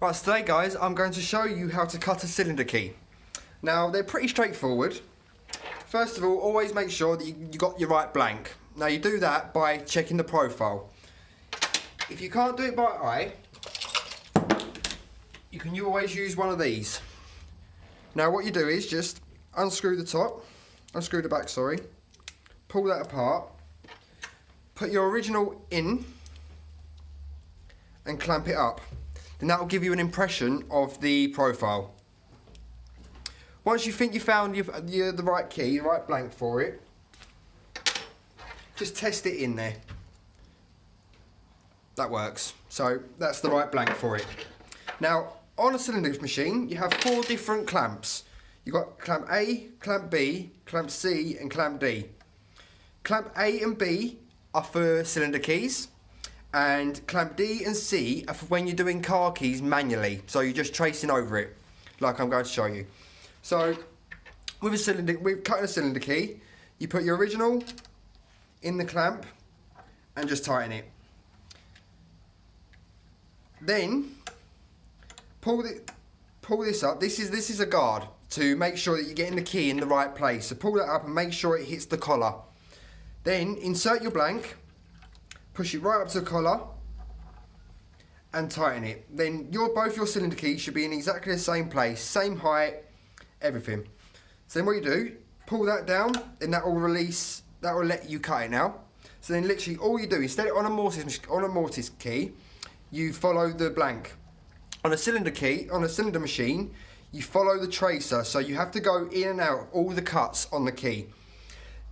Right, so today guys, I'm going to show you how to cut a cylinder key. Now, they're pretty straightforward. First of all, always make sure that you got your right blank. Now, you do that by checking the profile. If you can't do it by eye, you always use one of these. Now, what you do is just unscrew the top, unscrew the back, sorry, pull that apart, put your original in, and clamp it up. Then that will give you an impression of the profile. Once you think you found the right key, the right blank for it, just test it in there. That works. So that's the right blank for it. Now, on a cylinder machine, you have 4 different clamps. You've got clamp A, clamp B, clamp C, and clamp D. Clamp A and B are for cylinder keys, and clamp D and C are for when you're doing car keys manually. So you're just tracing over it, like I'm going to show you. So with cutting a cylinder key, you put your original in the clamp and just tighten it. Then pull this up. This is a guard to make sure that you're getting the key in the right place. So pull that up and make sure it hits the collar. Then insert your blank, push it right up to the collar and tighten it. Then both your cylinder keys should be in exactly the same place, same height, everything. So then what you do, pull that down, and that will release, that will let you cut it now. So then literally all you do, instead of on a mortise key, you follow the blank. On a cylinder key, on a cylinder machine, you follow the tracer, so you have to go in and out of all the cuts on the key.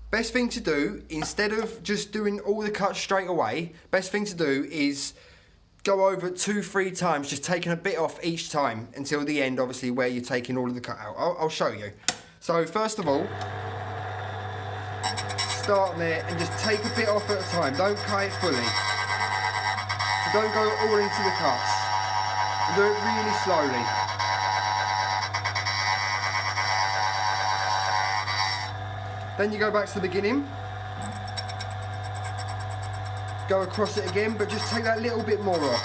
Best thing to do, instead of just doing all the cuts straight away, best thing to do is go over it 2-3 times, just taking a bit off each time until the end, obviously, where you're taking all of the cut out. I'll show you. So first of all, start there and just take a bit off at a time. Don't cut it fully. So don't go all into the cuts. And do it really slowly. Then you go back to the beginning. Go across it again, but just take that little bit more off.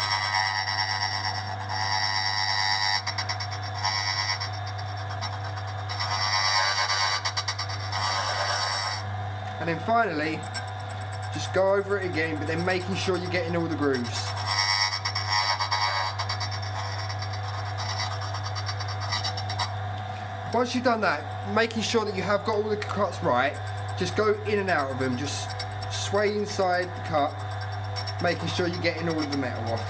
And then finally, just go over it again, but then making sure you're getting all the grooves. Once you've done that, making sure that you have got all the cuts right, just go in and out of them, just sway inside the cut, making sure you're getting all of the metal off.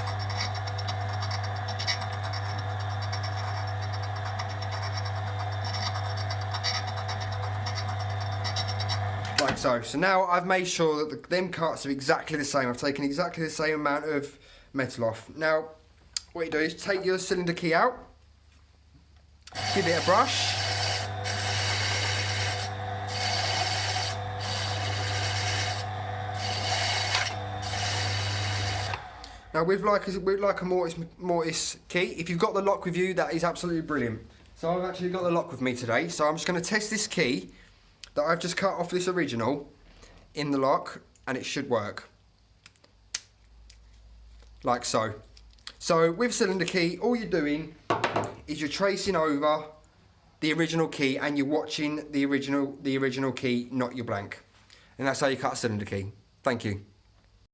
Like so. So now I've made sure that them cuts are exactly the same. I've taken exactly the same amount of metal off. Now, what you do is take your cylinder key out, give it a brush, now with like a mortise key, if you've got the lock with you, that is absolutely brilliant. So I've actually got the lock with me today, so I'm just going to test this key that I've just cut off this original in the lock, and it should work. Like so. So with cylinder key, all you're doing is you're tracing over the original key and you're watching the original key, not your blank. And that's how you cut a cylinder key. Thank you.